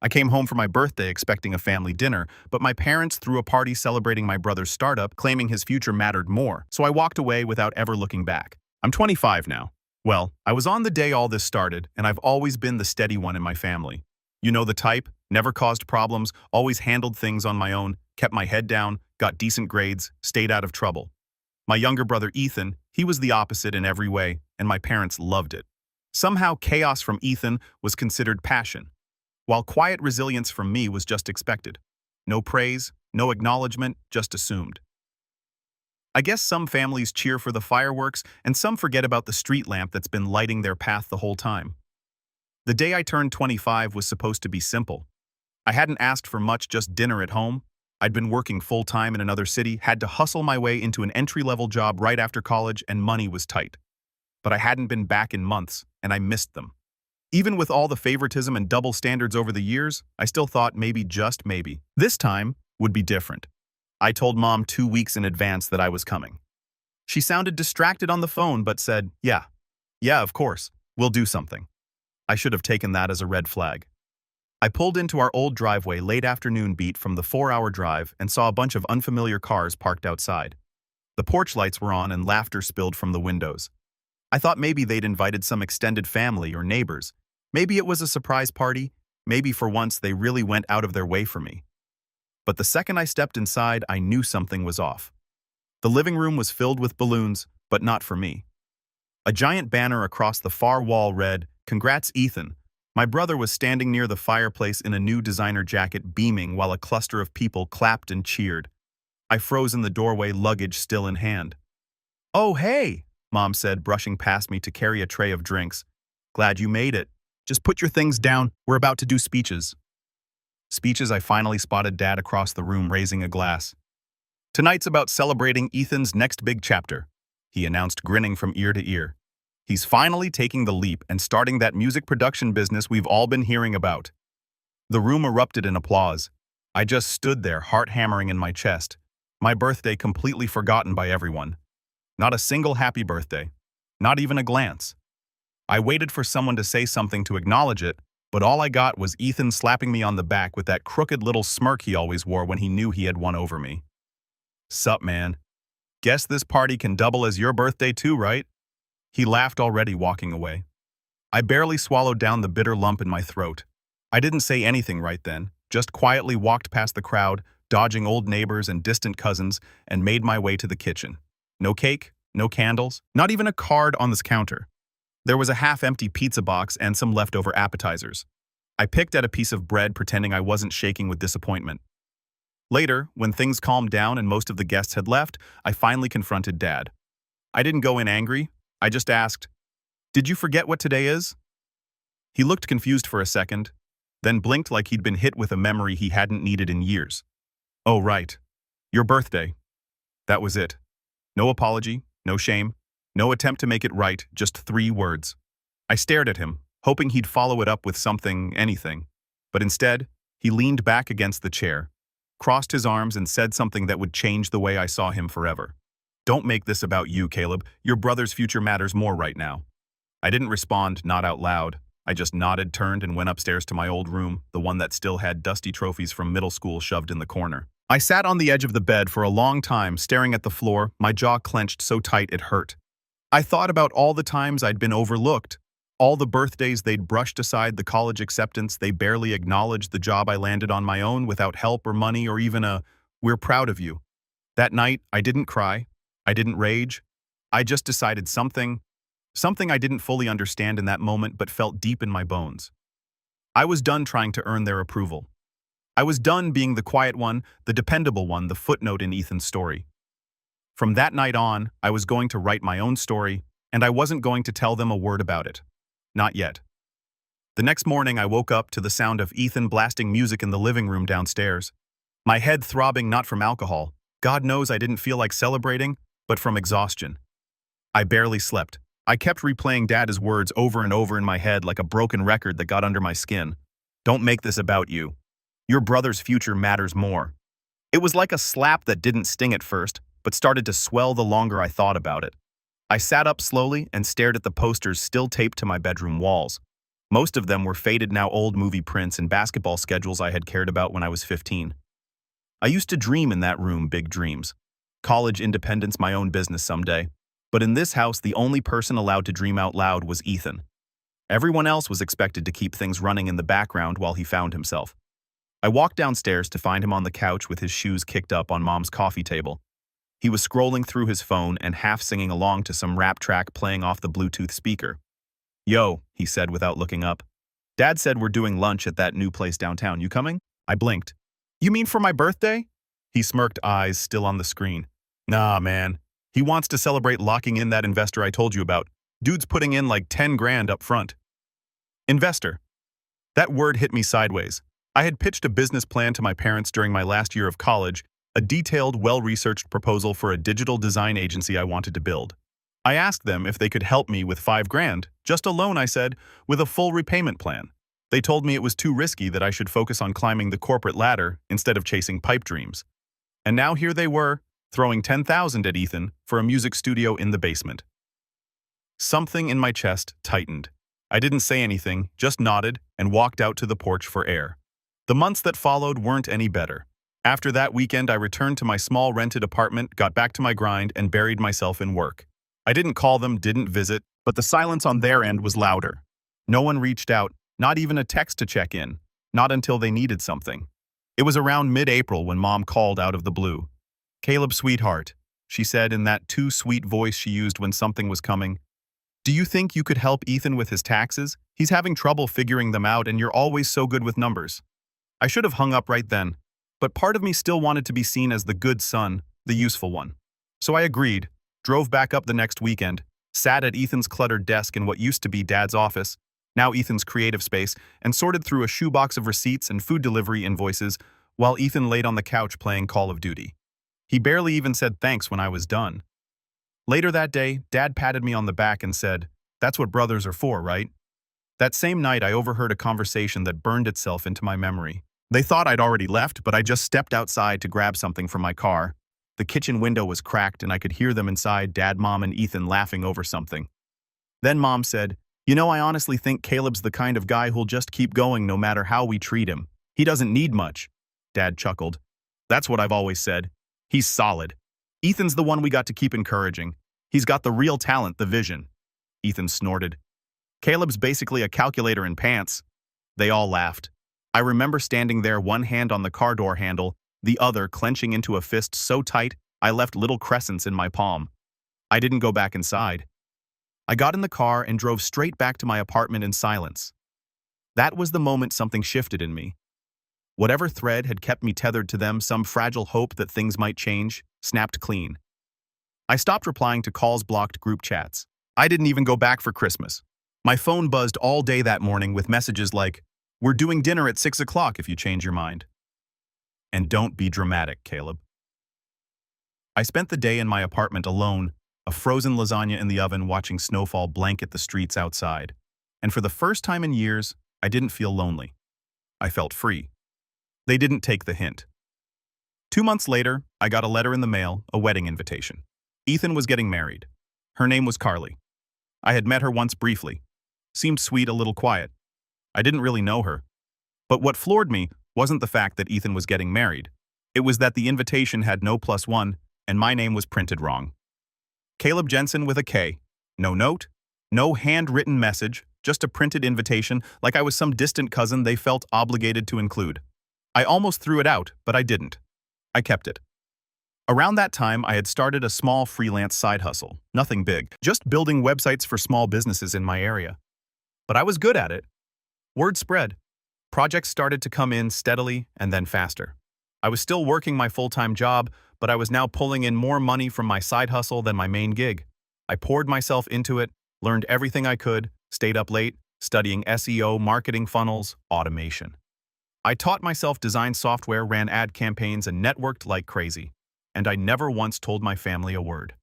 I came home for my birthday expecting a family dinner, but my parents threw a party celebrating my brother's startup, claiming his future mattered more, so I walked away without ever looking back. I'm 25 now. Well, I was on the day all this started, and I've always been the steady one in my family. You know the type, never caused problems, always handled things on my own, kept my head down, got decent grades, stayed out of trouble. My younger brother Ethan, he was the opposite in every way, and my parents loved it. Somehow chaos from Ethan was considered passion, while quiet resilience from me was just expected. No praise, no acknowledgement, just assumed. I guess some families cheer for the fireworks, and some forget about the street lamp that's been lighting their path the whole time. The day I turned 25 was supposed to be simple. I hadn't asked for much, just dinner at home. I'd been working full-time in another city, had to hustle my way into an entry-level job right after college, and money was tight. But I hadn't been back in months, and I missed them. Even with all the favoritism and double standards over the years, I still thought maybe, just maybe, this time would be different. I told Mom 2 weeks in advance that I was coming. She sounded distracted on the phone but said, yeah, of course, we'll do something. I should have taken that as a red flag. I pulled into our old driveway late afternoon beat from the 4-hour drive and saw a bunch of unfamiliar cars parked outside. The porch lights were on and laughter spilled from the windows. I thought maybe they'd invited some extended family or neighbors. Maybe it was a surprise party. Maybe for once they really went out of their way for me. But the second I stepped inside, I knew something was off. The living room was filled with balloons, but not for me. A giant banner across the far wall read, "Congrats, Ethan." My brother was standing near the fireplace in a new designer jacket, beaming while a cluster of people clapped and cheered. I froze in the doorway, luggage still in hand. "Oh, hey," Mom said, brushing past me to carry a tray of drinks. "Glad you made it. Just put your things down. We're about to do speeches." Speeches, I finally spotted Dad across the room raising a glass. "Tonight's about celebrating Ethan's next big chapter," he announced, grinning from ear to ear. "He's finally taking the leap and starting that music production business we've all been hearing about." The room erupted in applause. I just stood there, heart hammering in my chest. My birthday completely forgotten by everyone. Not a single happy birthday. Not even a glance. I waited for someone to say something to acknowledge it, but all I got was Ethan slapping me on the back with that crooked little smirk he always wore when he knew he had won over me. "Sup, man? Guess this party can double as your birthday too, right?" He laughed, already walking away. I barely swallowed down the bitter lump in my throat. I didn't say anything right then, just quietly walked past the crowd, dodging old neighbors and distant cousins, and made my way to the kitchen. No cake, no candles, not even a card on this counter. There was a half-empty pizza box and some leftover appetizers. I picked at a piece of bread, pretending I wasn't shaking with disappointment. Later, when things calmed down and most of the guests had left, I finally confronted Dad. I didn't go in angry. I just asked, "Did you forget what today is?" He looked confused for a second, then blinked like he'd been hit with a memory he hadn't needed in years. "Oh, right. Your birthday." That was it. No apology, no shame, no attempt to make it right, just 3 words. I stared at him, hoping he'd follow it up with something, anything. But instead, he leaned back against the chair, crossed his arms, and said something that would change the way I saw him forever. "Don't make this about you, Caleb. Your brother's future matters more right now." I didn't respond, not out loud. I just nodded, turned, and went upstairs to my old room, the one that still had dusty trophies from middle school shoved in the corner. I sat on the edge of the bed for a long time, staring at the floor, my jaw clenched so tight it hurt. I thought about all the times I'd been overlooked, all the birthdays they'd brushed aside, the college acceptance they barely acknowledged, the job I landed on my own without help or money or even a "we're proud of you." That night, I didn't cry. I didn't rage. I just decided something I didn't fully understand in that moment but felt deep in my bones. I was done trying to earn their approval. I was done being the quiet one, the dependable one, the footnote in Ethan's story. From that night on, I was going to write my own story, and I wasn't going to tell them a word about it. Not yet. The next morning, I woke up to the sound of Ethan blasting music in the living room downstairs. My head throbbing not from alcohol. God knows I didn't feel like celebrating, but from exhaustion. I barely slept. I kept replaying Dad's words over and over in my head like a broken record that got under my skin. "Don't make this about you. Your brother's future matters more." It was like a slap that didn't sting at first, but started to swell the longer I thought about it. I sat up slowly and stared at the posters still taped to my bedroom walls. Most of them were faded now old movie prints and basketball schedules I had cared about when I was 15. I used to dream in that room big dreams. College independence, my own business someday. But in this house, the only person allowed to dream out loud was Ethan. Everyone else was expected to keep things running in the background while he found himself. I walked downstairs to find him on the couch with his shoes kicked up on Mom's coffee table. He was scrolling through his phone and half singing along to some rap track playing off the Bluetooth speaker. "Yo," he said without looking up. "Dad said we're doing lunch at that new place downtown. You coming?" I blinked. "You mean for my birthday?" He smirked, eyes still on the screen. "Nah, man. He wants to celebrate locking in that investor I told you about. Dude's putting in like 10 grand up front." Investor. That word hit me sideways. I had pitched a business plan to my parents during my last year of college, a detailed, well-researched proposal for a digital design agency I wanted to build. I asked them if they could help me with 5 grand, just a loan, I said, with a full repayment plan. They told me it was too risky, that I should focus on climbing the corporate ladder instead of chasing pipe dreams. And now here they were, throwing 10,000 at Ethan for a music studio in the basement. Something in my chest tightened. I didn't say anything, just nodded and walked out to the porch for air. The months that followed weren't any better. After that weekend, I returned to my small rented apartment, got back to my grind, and buried myself in work. I didn't call them, didn't visit, but the silence on their end was louder. No one reached out, not even a text to check in, not until they needed something. It was around mid-April when Mom called out of the blue. "Caleb, sweetheart," she said in that too sweet voice she used when something was coming. "Do you think you could help Ethan with his taxes? He's having trouble figuring them out, and you're always so good with numbers." I should have hung up right then, but part of me still wanted to be seen as the good son, the useful one. So I agreed, drove back up the next weekend, sat at Ethan's cluttered desk in what used to be Dad's office, now Ethan's creative space, and sorted through a shoebox of receipts and food delivery invoices while Ethan laid on the couch playing Call of Duty. He barely even said thanks when I was done. Later that day, Dad patted me on the back and said, "That's what brothers are for, right?" That same night, I overheard a conversation that burned itself into my memory. They thought I'd already left, but I just stepped outside to grab something from my car. The kitchen window was cracked, and I could hear them inside, Dad, Mom, and Ethan laughing over something. Then Mom said, "You know, I honestly think Caleb's the kind of guy who'll just keep going no matter how we treat him. He doesn't need much." Dad chuckled. "That's what I've always said. He's solid. Ethan's the one we got to keep encouraging. He's got the real talent, the vision." Ethan snorted. "Caleb's basically a calculator in pants." They all laughed. I remember standing there, one hand on the car door handle, the other clenching into a fist so tight I left little crescents in my palm. I didn't go back inside. I got in the car and drove straight back to my apartment in silence. That was the moment something shifted in me. Whatever thread had kept me tethered to them, some fragile hope that things might change, snapped clean. I stopped replying to calls, blocked group chats. I didn't even go back for Christmas. My phone buzzed all day that morning with messages like, "We're doing dinner at 6 o'clock if you change your mind." And don't be dramatic, Caleb. I spent the day in my apartment alone, a frozen lasagna in the oven, watching snowfall blanket the streets outside. And for the first time in years, I didn't feel lonely. I felt free. They didn't take the hint. 2 months later, I got a letter in the mail, a wedding invitation. Ethan was getting married. Her name was Carly. I had met her once briefly. Seemed sweet, a little quiet. I didn't really know her. But what floored me wasn't the fact that Ethan was getting married. It was that the invitation had no +1, and my name was printed wrong. Caleb Jensen with a K. No note, no handwritten message, just a printed invitation, like I was some distant cousin they felt obligated to include. I almost threw it out, but I didn't. I kept it. Around that time, I had started a small freelance side hustle. Nothing big, just building websites for small businesses in my area. But I was good at it. Word spread. Projects started to come in steadily and then faster. I was still working my full-time job, but I was now pulling in more money from my side hustle than my main gig. I poured myself into it, learned everything I could, stayed up late, studying SEO, marketing funnels, automation. I taught myself design software, ran ad campaigns, and networked like crazy. And I never once told my family a word.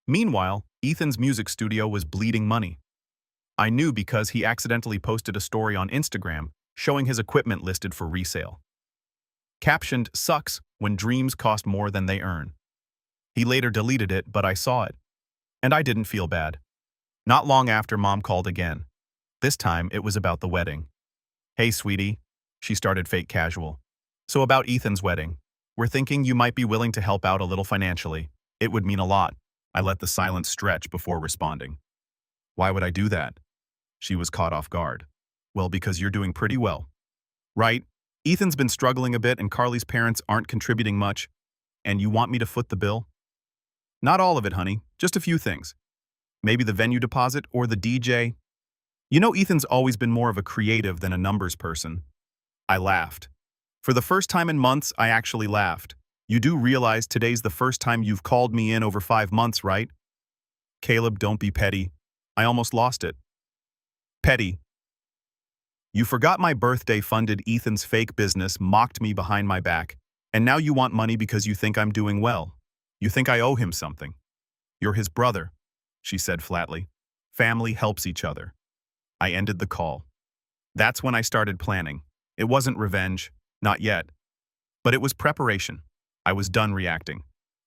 Meanwhile, Ethan's music studio was bleeding money. I knew because he accidentally posted a story on Instagram showing his equipment listed for resale. Captioned, "Sucks when dreams cost more than they earn." He later deleted it, but I saw it. And I didn't feel bad. Not long after, Mom called again. This time, it was about the wedding. Hey, sweetie, she started fake casual. So about Ethan's wedding. We're thinking you might be willing to help out a little financially. It would mean a lot. I let the silence stretch before responding. Why would I do that? She was caught off guard. Well, because you're doing pretty well. Right? Ethan's been struggling a bit and Carly's parents aren't contributing much. And you want me to foot the bill? Not all of it, honey. Just a few things. Maybe the venue deposit or the DJ. You know, Ethan's always been more of a creative than a numbers person. I laughed. For the first time in months, I actually laughed. You do realize today's the first time you've called me in over 5 months, right? Caleb, don't be petty. I almost lost it. Petty. You forgot my birthday funded Ethan's fake business, mocked me behind my back, and now you want money because you think I'm doing well. You think I owe him something. You're his brother, she said flatly. Family helps each other. I ended the call. That's when I started planning. It wasn't revenge, not yet. But it was preparation. I was done reacting.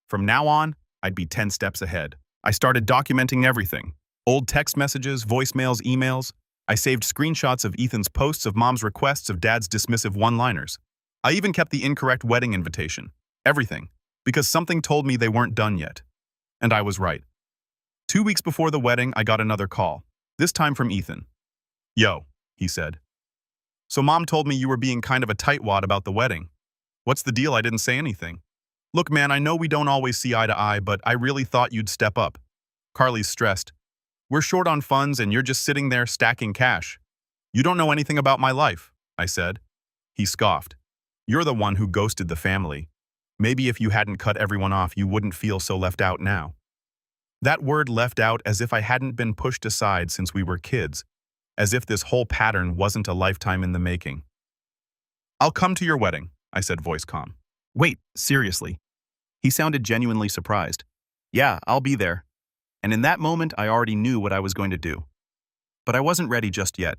From now on, I'd be 10 steps ahead. I started documenting everything. Old text messages, voicemails, emails. I saved screenshots of Ethan's posts of mom's requests of dad's dismissive one-liners. I even kept the incorrect wedding invitation. Everything. Because something told me they weren't done yet. And I was right. 2 weeks before the wedding, I got another call. This time from Ethan. Yo, he said. So mom told me you were being kind of a tightwad about the wedding. What's the deal? I didn't say anything. Look, man, I know we don't always see eye to eye, but I really thought you'd step up. Carly's stressed. We're short on funds and you're just sitting there stacking cash. You don't know anything about my life, I said. He scoffed. You're the one who ghosted the family. Maybe if you hadn't cut everyone off, you wouldn't feel so left out now. That word left out as if I hadn't been pushed aside since we were kids, as if this whole pattern wasn't a lifetime in the making. I'll come to your wedding, I said, voice calm. Wait, seriously? He sounded genuinely surprised. Yeah, I'll be there. And in that moment, I already knew what I was going to do. But I wasn't ready just yet.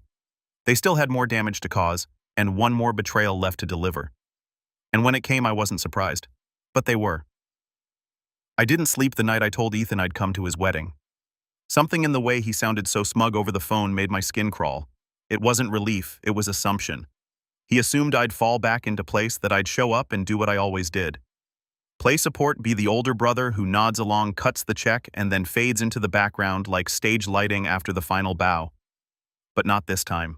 They still had more damage to cause, and one more betrayal left to deliver. And when it came, I wasn't surprised. But they were. I didn't sleep the night I told Ethan I'd come to his wedding. Something in the way he sounded so smug over the phone made my skin crawl. It wasn't relief, it was assumption. He assumed I'd fall back into place, that I'd show up and do what I always did. Play support, be the older brother who nods along, cuts the check, and then fades into the background like stage lighting after the final bow. But not this time.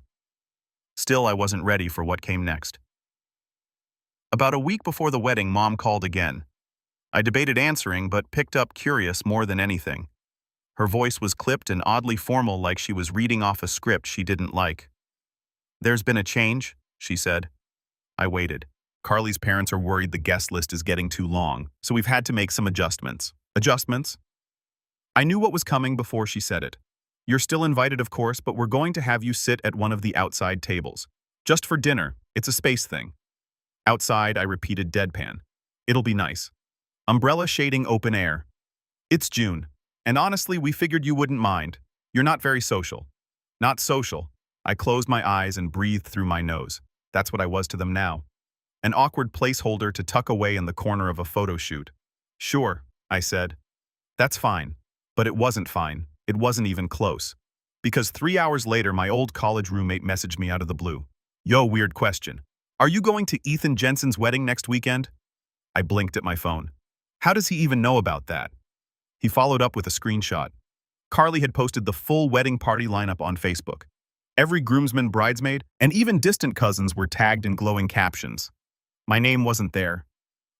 Still, I wasn't ready for what came next. About a week before the wedding, Mom called again. I debated answering, but picked up curious more than anything. Her voice was clipped and oddly formal, like she was reading off a script she didn't like. There's been a change, she said. I waited. Carly's parents are worried the guest list is getting too long, so we've had to make some adjustments. Adjustments? I knew what was coming before she said it. You're still invited, of course, but we're going to have you sit at one of the outside tables. Just for dinner. It's a space thing. Outside, I repeated deadpan. It'll be nice. Umbrella shading, open air. It's June. And honestly, we figured you wouldn't mind. You're not very social. Not social. I closed my eyes and breathed through my nose. That's what I was to them now. An awkward placeholder to tuck away in the corner of a photo shoot. Sure, I said. That's fine. But it wasn't fine. It wasn't even close. Because 3 hours later, my old college roommate messaged me out of the blue. Yo, weird question. Are you going to Ethan Jensen's wedding next weekend? I blinked at my phone. How does he even know about that? He followed up with a screenshot. Carly had posted the full wedding party lineup on Facebook. Every groomsman, bridesmaid, and even distant cousins were tagged in glowing captions. My name wasn't there.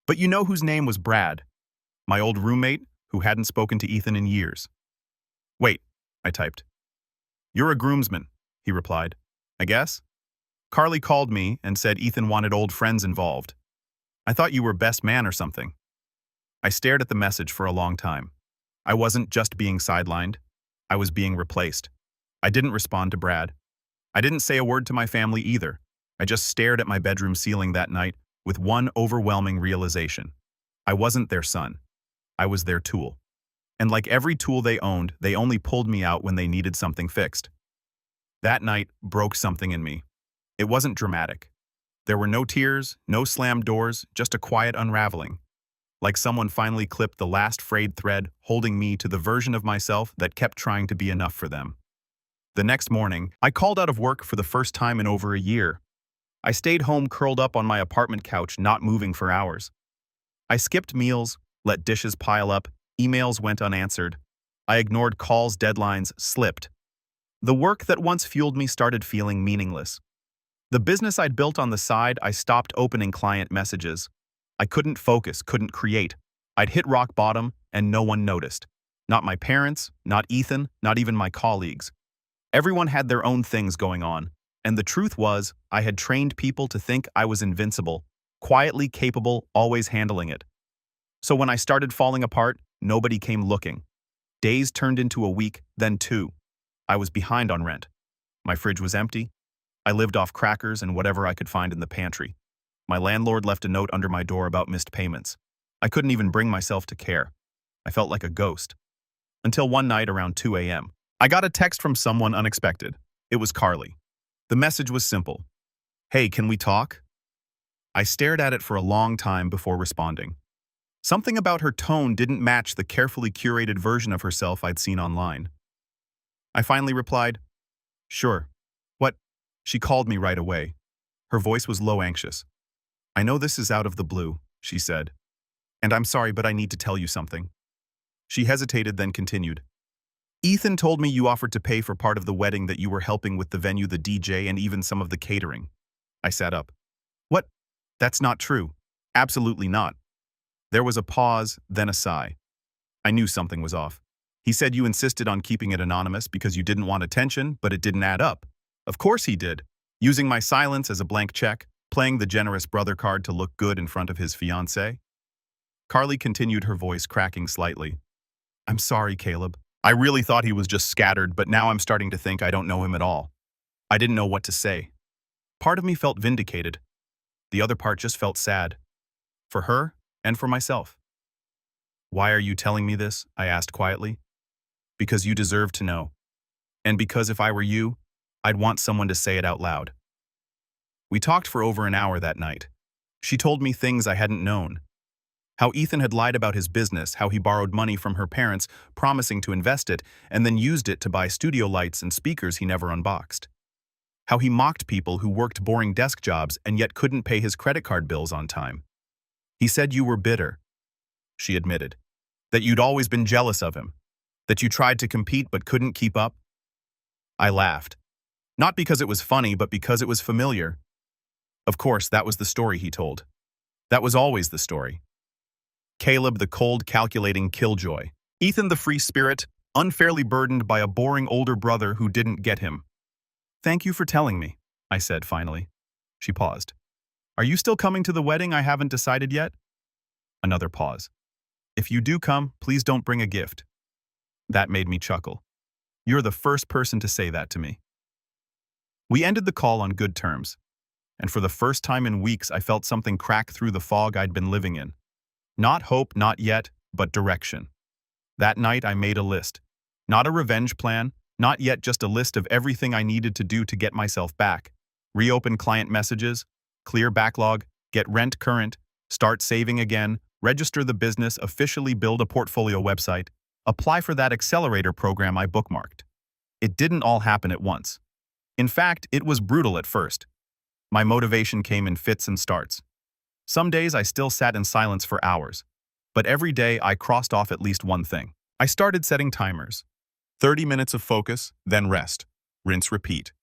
But you know whose name was Brad? My old roommate, who hadn't spoken to Ethan in years. Wait, I typed. You're a groomsman, he replied. I guess? Carly called me and said Ethan wanted old friends involved. I thought you were best man or something. I stared at the message for a long time. I wasn't just being sidelined. I was being replaced. I didn't respond to Brad. I didn't say a word to my family either. I just stared at my bedroom ceiling that night with one overwhelming realization. I wasn't their son. I was their tool. And like every tool they owned, they only pulled me out when they needed something fixed. That night broke something in me. It wasn't dramatic. There were no tears, no slammed doors, just a quiet unraveling. Like someone finally clipped the last frayed thread, holding me to the version of myself that kept trying to be enough for them. The next morning, I called out of work for the first time in over a year. I stayed home curled up on my apartment couch, not moving for hours. I skipped meals, let dishes pile up, emails went unanswered. I ignored calls, deadlines, slipped. The work that once fueled me started feeling meaningless. The business I'd built on the side, I stopped opening client messages. I couldn't focus, couldn't create. I'd hit rock bottom, and no one noticed. Not my parents, not Ethan, not even my colleagues. Everyone had their own things going on, and the truth was, I had trained people to think I was invincible, quietly capable, always handling it. So when I started falling apart, nobody came looking. Days turned into a week, then 2. I was behind on rent. My fridge was empty. I lived off crackers and whatever I could find in the pantry. My landlord left a note under my door about missed payments. I couldn't even bring myself to care. I felt like a ghost. Until one night around 2 a.m., I got a text from someone unexpected. It was Carly. The message was simple. "Hey, can we talk?" I stared at it for a long time before responding. Something about her tone didn't match the carefully curated version of herself I'd seen online. I finally replied, "Sure. What?" She called me right away. Her voice was low, anxious. "I know this is out of the blue," she said. "And I'm sorry, but I need to tell you something." She hesitated, then continued. "Ethan told me you offered to pay for part of the wedding, that you were helping with the venue, the DJ, and even some of the catering." I sat up. "What? That's not true. Absolutely not." There was a pause, then a sigh. I knew something was off. "He said you insisted on keeping it anonymous because you didn't want attention, but it didn't add up." Of course he did. Using my silence as a blank check, playing the generous brother card to look good in front of his fiancée. Carly continued, her voice cracking slightly. "I'm sorry, Caleb. I really thought he was just scattered, but now I'm starting to think I don't know him at all." I didn't know what to say. Part of me felt vindicated. The other part just felt sad. For her and for myself. "Why are you telling me this?" I asked quietly. "Because you deserve to know. And because if I were you, I'd want someone to say it out loud." We talked for over an hour that night. She told me things I hadn't known. How Ethan had lied about his business, how he borrowed money from her parents, promising to invest it, and then used it to buy studio lights and speakers he never unboxed. How he mocked people who worked boring desk jobs and yet couldn't pay his credit card bills on time. "He said you were bitter," she admitted. "That you'd always been jealous of him. That you tried to compete but couldn't keep up." I laughed. Not because it was funny, but because it was familiar. Of course, that was the story he told. That was always the story. Caleb, the cold, calculating killjoy. Ethan, the free spirit, unfairly burdened by a boring older brother who didn't get him. "Thank you for telling me," I said finally. She paused. "Are you still coming to the wedding? I haven't decided yet." Another pause. "If you do come, please don't bring a gift." That made me chuckle. You're the first person to say that to me. We ended the call on good terms. And for the first time in weeks, I felt something crack through the fog I'd been living in. Not hope, not yet, but direction. That night I made a list. Not a revenge plan, not yet, just a list of everything I needed to do to get myself back. Reopen client messages, clear backlog, get rent current, start saving again, register the business, officially build a portfolio website, apply for that accelerator program I bookmarked. It didn't all happen at once. In fact, it was brutal at first. My motivation came in fits and starts. Some days I still sat in silence for hours, but every day I crossed off at least one thing. I started setting timers. 30 minutes of focus, then rest. Rinse, repeat.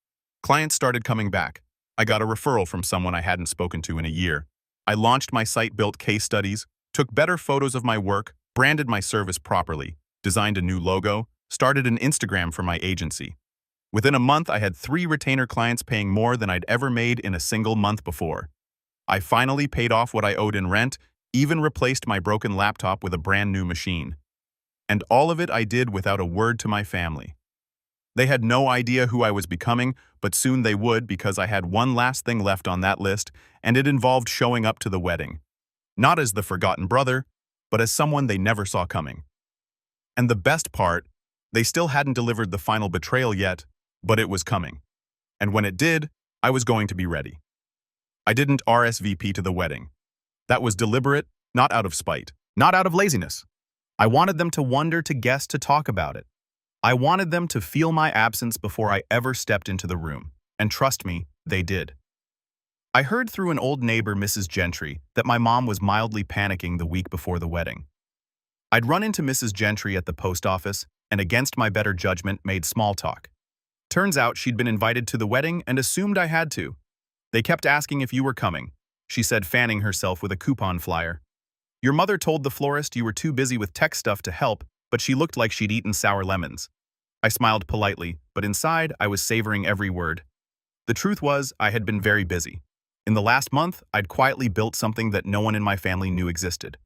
Clients started coming back. I got a referral from someone I hadn't spoken to in a year. I launched my site, built case studies, took better photos of my work, branded my service properly, designed a new logo, started an Instagram for my agency. Within a month, I had 3 retainer clients paying more than I'd ever made in a single month before. I finally paid off what I owed in rent, even replaced my broken laptop with a brand new machine. And all of it I did without a word to my family. They had no idea who I was becoming, but soon they would, because I had one last thing left on that list, and it involved showing up to the wedding. Not as the forgotten brother, but as someone they never saw coming. And the best part, they still hadn't delivered the final betrayal yet, but it was coming. And when it did, I was going to be ready. I didn't RSVP to the wedding. That was deliberate, not out of spite, not out of laziness. I wanted them to wonder, to guess, to talk about it. I wanted them to feel my absence before I ever stepped into the room. And trust me, they did. I heard through an old neighbor, Mrs. Gentry, that my mom was mildly panicking the week before the wedding. I'd run into Mrs. Gentry at the post office and, against my better judgment, made small talk. Turns out she'd been invited to the wedding and assumed I had to. They kept asking if you were coming, she said, fanning herself with a coupon flyer. Your mother told the florist you were too busy with tech stuff to help, but she looked like she'd eaten sour lemons. I smiled politely, but inside I was savoring every word. The truth was, I had been very busy. In the last month, I'd quietly built something that no one in my family knew existed.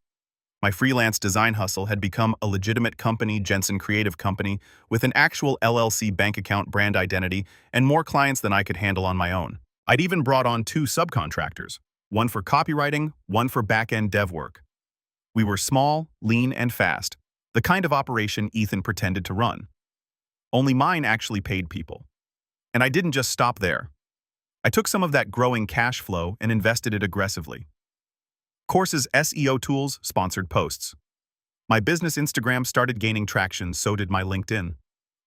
My freelance design hustle had become a legitimate company, Jensen Creative Company, with an actual LLC bank account, brand identity, and more clients than I could handle on my own. I'd even brought on 2 subcontractors, one for copywriting, one for back-end dev work. We were small, lean, and fast, the kind of operation Ethan pretended to run. Only mine actually paid people. And I didn't just stop there. I took some of that growing cash flow and invested it aggressively. Courses, SEO tools, sponsored posts. My business Instagram started gaining traction, so did my LinkedIn.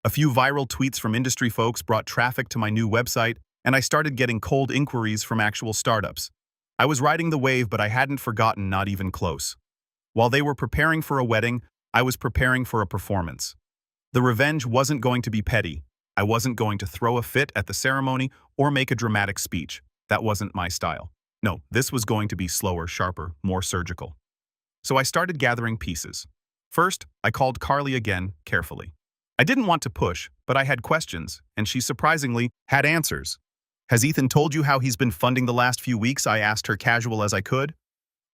A few viral tweets from industry folks brought traffic to my new website, and I started getting cold inquiries from actual startups. I was riding the wave, but I hadn't forgotten, not even close. While they were preparing for a wedding, I was preparing for a performance. The revenge wasn't going to be petty. I wasn't going to throw a fit at the ceremony or make a dramatic speech. That wasn't my style. No, this was going to be slower, sharper, more surgical. So I started gathering pieces. First, I called Carly again, carefully. I didn't want to push, but I had questions, and she surprisingly had answers. Has Ethan told you how he's been funding the last few weeks? I asked her, casual as I could.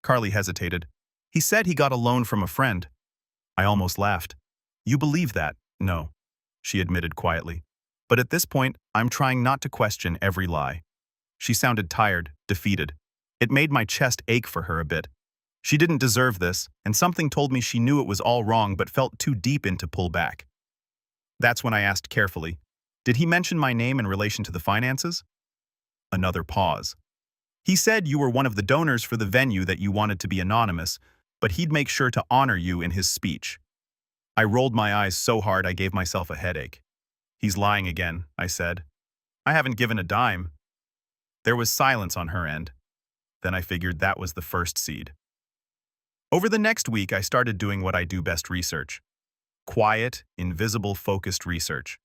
Carly hesitated. He said he got a loan from a friend. I almost laughed. You believe that? No, she admitted quietly. But at this point, I'm trying not to question every lie. She sounded tired, defeated. It made my chest ache for her a bit. She didn't deserve this, and something told me she knew it was all wrong but felt too deep in to pull back. That's when I asked carefully, did he mention my name in relation to the finances? Another pause. He said you were one of the donors for the venue, that you wanted to be anonymous, but he'd make sure to honor you in his speech. I rolled my eyes so hard I gave myself a headache. He's lying again, I said. I haven't given a dime. There was silence on her end. Then I figured that was the first seed. Over the next week, I started doing what I do best: research. Quiet, invisible, focused research.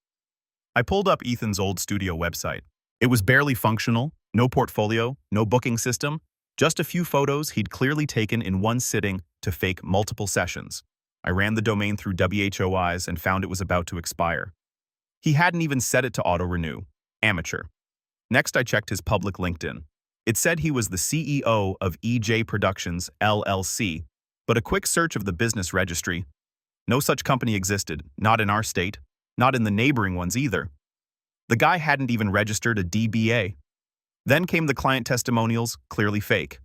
I pulled up Ethan's old studio website. It was barely functional, no portfolio, no booking system, just a few photos he'd clearly taken in one sitting to fake multiple sessions. I ran the domain through WHOIs and found it was about to expire. He hadn't even set it to auto-renew. Amateur. Next, I checked his public LinkedIn. It said he was the CEO of EJ Productions, LLC, but a quick search of the business registry, no such company existed, not in our state, not in the neighboring ones either. The guy hadn't even registered a DBA. Then came the client testimonials, clearly fake.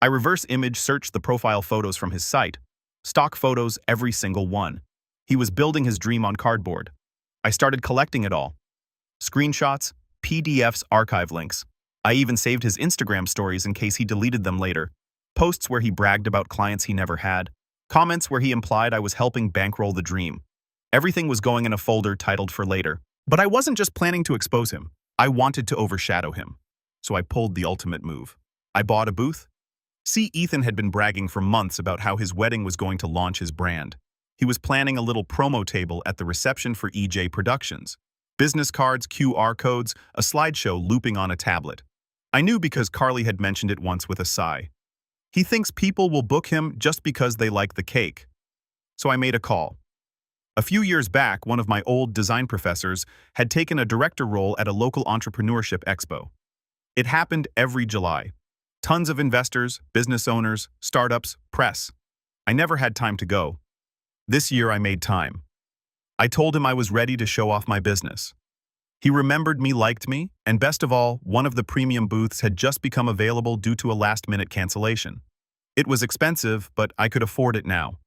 I reverse image searched the profile photos from his site. Stock photos, every single one. He was building his dream on cardboard. I started collecting it all. Screenshots, PDFs, archive links. I even saved his Instagram stories in case he deleted them later. Posts where he bragged about clients he never had. Comments where he implied I was helping bankroll the dream. Everything was going in a folder titled "For Later." But I wasn't just planning to expose him. I wanted to overshadow him. So I pulled the ultimate move. I bought a booth. See, Ethan had been bragging for months about how his wedding was going to launch his brand. He was planning a little promo table at the reception for EJ Productions. Business cards, QR codes, a slideshow looping on a tablet. I knew because Carly had mentioned it once with a sigh. He thinks people will book him just because they like the cake. So I made a call. A few years back, one of my old design professors had taken a director role at a local entrepreneurship expo. It happened every July. Tons of investors, business owners, startups, press. I never had time to go. This year I made time. I told him I was ready to show off my business. He remembered me, liked me, and best of all, one of the premium booths had just become available due to a last-minute cancellation. It was expensive, but I could afford it now.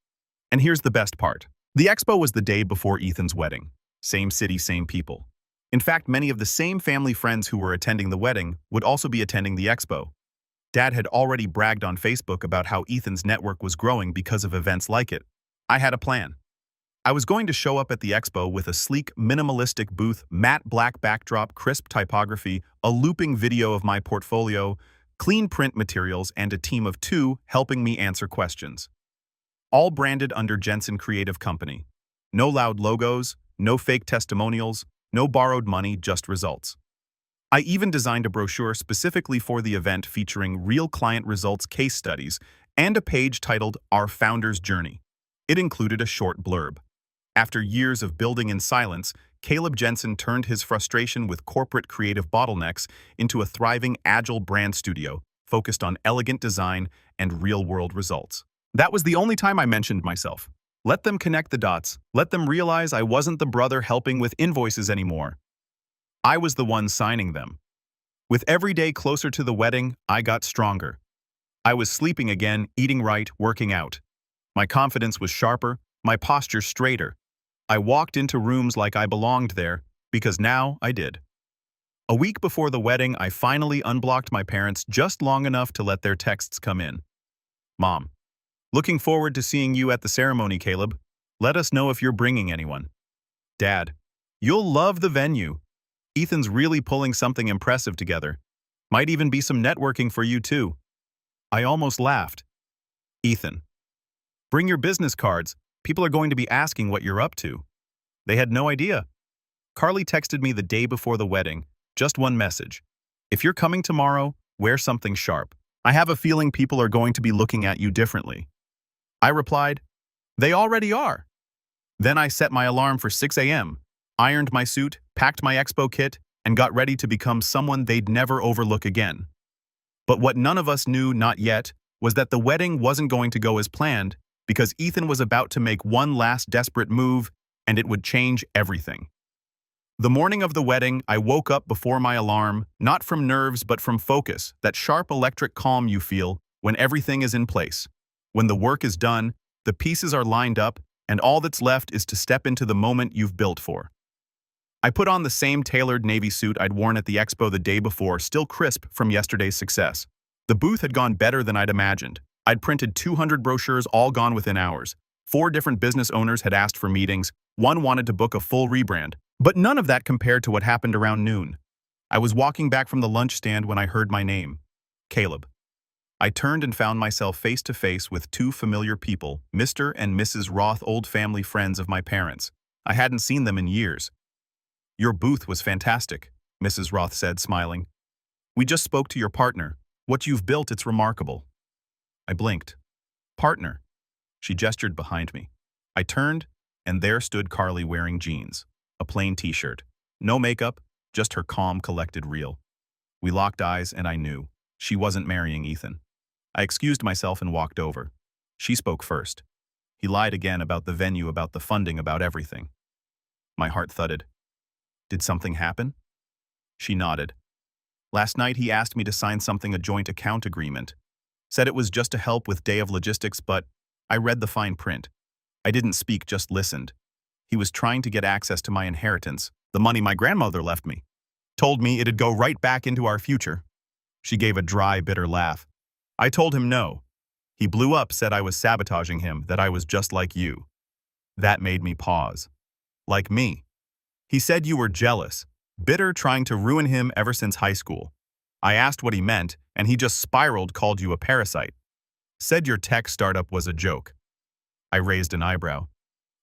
And here's the best part. The expo was the day before Ethan's wedding. Same city, same people. In fact, many of the same family friends who were attending the wedding would also be attending the expo. Dad had already bragged on Facebook about how Ethan's network was growing because of events like it. I had a plan. I was going to show up at the expo with a sleek, minimalistic booth, matte black backdrop, crisp typography, a looping video of my portfolio, clean print materials, and a team of 2 helping me answer questions. All branded under Jensen Creative Company. No loud logos, no fake testimonials, no borrowed money, just results. I even designed a brochure specifically for the event featuring real client results case studies and a page titled Our Founder's Journey. It included a short blurb. After years of building in silence, Caleb Jensen turned his frustration with corporate creative bottlenecks into a thriving, agile brand studio focused on elegant design and real-world results. That was the only time I mentioned myself. Let them connect the dots. Let them realize I wasn't the brother helping with invoices anymore. I was the one signing them. With every day closer to the wedding, I got stronger. I was sleeping again, eating right, working out. My confidence was sharper, my posture straighter. I walked into rooms like I belonged there, because now I did. A week before the wedding, I finally unblocked my parents just long enough to let their texts come in. Mom, looking forward to seeing you at the ceremony, Caleb. Let us know if you're bringing anyone. Dad, you'll love the venue. Ethan's really pulling something impressive together. Might even be some networking for you too. I almost laughed. Ethan, bring your business cards. People are going to be asking what you're up to. They had no idea. Carly texted me the day before the wedding, just one message. If you're coming tomorrow, wear something sharp. I have a feeling people are going to be looking at you differently. I replied, they already are. Then I set my alarm for 6 a.m., ironed my suit, packed my expo kit, and got ready to become someone they'd never overlook again. But what none of us knew, not yet, was that the wedding wasn't going to go as planned because Ethan was about to make one last desperate move, and it would change everything. The morning of the wedding, I woke up before my alarm, not from nerves but from focus, that sharp electric calm you feel when everything is in place. When the work is done, the pieces are lined up, and all that's left is to step into the moment you've built for. I put on the same tailored navy suit I'd worn at the expo the day before, still crisp from yesterday's success. The booth had gone better than I'd imagined. I'd printed 200 brochures, all gone within hours. 4 different business owners had asked for meetings. One wanted to book a full rebrand. But none of that compared to what happened around noon. I was walking back from the lunch stand when I heard my name, Caleb. I turned and found myself face to face with 2 familiar people, Mr. and Mrs. Roth, old family friends of my parents. I hadn't seen them in years. Your booth was fantastic, Mrs. Roth said, smiling. We just spoke to your partner. What you've built, it's remarkable. I blinked. Partner. She gestured behind me. I turned, and there stood Carly wearing jeans, a plain t-shirt. No makeup, just her calm, collected reel. We locked eyes, and I knew. She wasn't marrying Ethan. I excused myself and walked over. She spoke first. He lied again about the venue, about the funding, about everything. My heart thudded. Did something happen? She nodded. Last night he asked me to sign something, a joint account agreement. Said it was just to help with day of logistics, but I read the fine print. I didn't speak, just listened. He was trying to get access to my inheritance, the money my grandmother left me. Told me it'd go right back into our future. She gave a dry, bitter laugh. I told him no. He blew up, said I was sabotaging him, that I was just like you. That made me pause. Like me. He said you were jealous, bitter, trying to ruin him ever since high school. I asked what he meant, and he just spiraled, called you a parasite. Said your tech startup was a joke. I raised an eyebrow.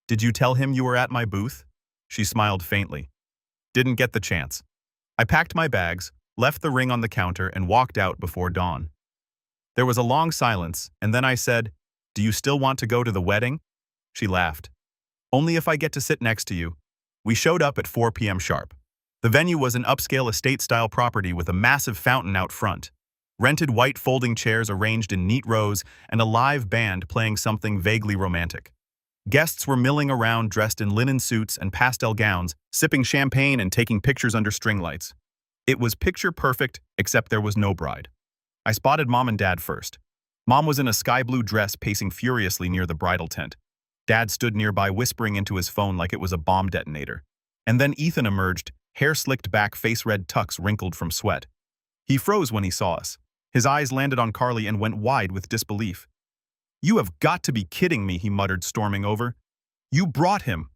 Did you tell him you were at my booth? She smiled faintly. Didn't get the chance. I packed my bags, left the ring on the counter, and walked out before dawn. There was a long silence, and then I said, Do you still want to go to the wedding? She laughed. Only if I get to sit next to you. We showed up at 4 p.m. sharp. The venue was an upscale estate-style property with a massive fountain out front, rented white folding chairs arranged in neat rows, and a live band playing something vaguely romantic. Guests were milling around dressed in linen suits and pastel gowns, sipping champagne and taking pictures under string lights. It was picture perfect, except there was no bride. I spotted Mom and Dad first. Mom was in a sky blue dress, pacing furiously near the bridal tent. Dad stood nearby, whispering into his phone like it was a bomb detonator. And then Ethan emerged, hair slicked back, face red, tucks wrinkled from sweat. He froze when he saw us. His eyes landed on Carly and went wide with disbelief. You have got to be kidding me, he muttered, storming over. You brought him.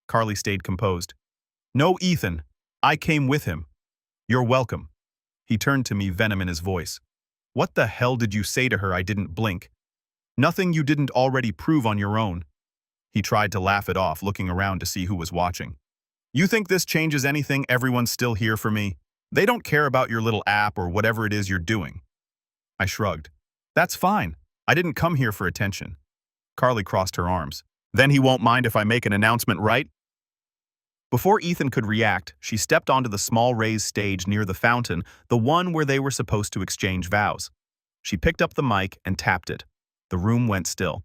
Carly stayed composed. No, Ethan. I came with him. You're welcome. He turned to me, venom in his voice. What the hell did you say to her? I didn't blink. Nothing you didn't already prove on your own. He tried to laugh it off, looking around to see who was watching. You think this changes anything? Everyone's still here for me. They don't care about your little app or whatever it is you're doing. I shrugged. That's fine. I didn't come here for attention. Carly crossed her arms. Then he won't mind if I make an announcement, right? Before Ethan could react, she stepped onto the small raised stage near the fountain, the one where they were supposed to exchange vows. She picked up the mic and tapped it. The room went still.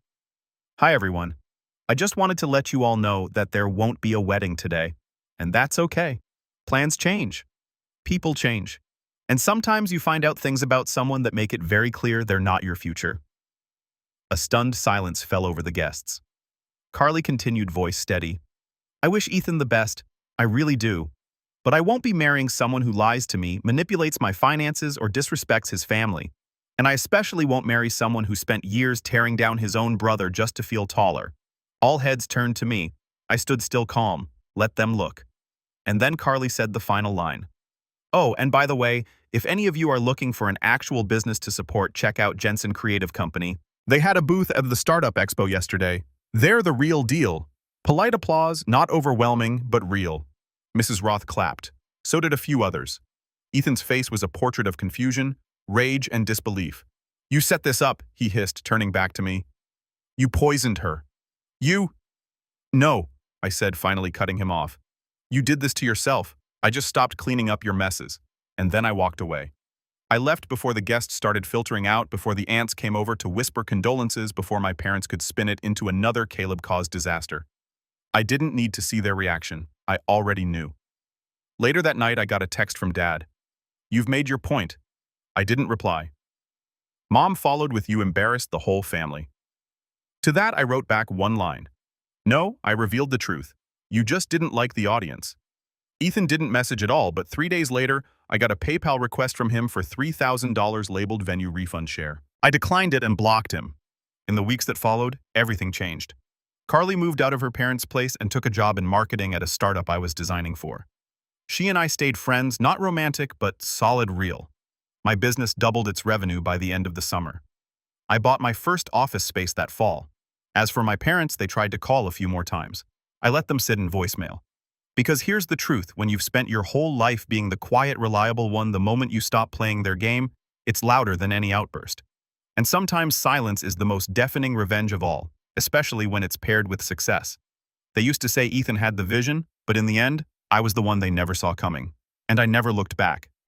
Hi, everyone. I just wanted to let you all know that there won't be a wedding today. And that's okay. Plans change. People change. And sometimes you find out things about someone that make it very clear they're not your future. A stunned silence fell over the guests. Carly continued, voice steady. I wish Ethan the best. I really do. But I won't be marrying someone who lies to me, manipulates my finances, or disrespects his family. And I especially won't marry someone who spent years tearing down his own brother just to feel taller. All heads turned to me. I stood still calm. Let them look. And then Carly said the final line. Oh, and by the way, if any of you are looking for an actual business to support, check out Jensen Creative Company. They had a booth at the Startup Expo yesterday. They're the real deal. Polite applause, not overwhelming, but real. Mrs. Roth clapped. So did a few others. Ethan's face was a portrait of confusion, rage, and disbelief. You set this up, he hissed, turning back to me. You poisoned her. You? No, I said, finally cutting him off. You did this to yourself. I just stopped cleaning up your messes. And then I walked away. I left before the guests started filtering out, before the aunts came over to whisper condolences, before my parents could spin it into another Caleb-caused disaster. I didn't need to see their reaction. I already knew. Later that night, I got a text from Dad. You've made your point. I didn't reply. Mom followed with you embarrassed the whole family. To that, I wrote back one line. No, I revealed the truth. You just didn't like the audience. Ethan didn't message at all, but 3 days later, I got a PayPal request from him for $3,000 labeled venue refund share. I declined it and blocked him. In the weeks that followed, everything changed. Carly moved out of her parents' place and took a job in marketing at a startup I was designing for. She and I stayed friends, not romantic, but solid real. My business doubled its revenue by the end of the summer. I bought my first office space that fall. As for my parents, they tried to call a few more times. I let them sit in voicemail. Because here's the truth, when you've spent your whole life being the quiet, reliable one, the moment you stop playing their game, it's louder than any outburst. And sometimes silence is the most deafening revenge of all, especially when it's paired with success. They used to say Ethan had the vision, but in the end, I was the one they never saw coming. And I never looked back.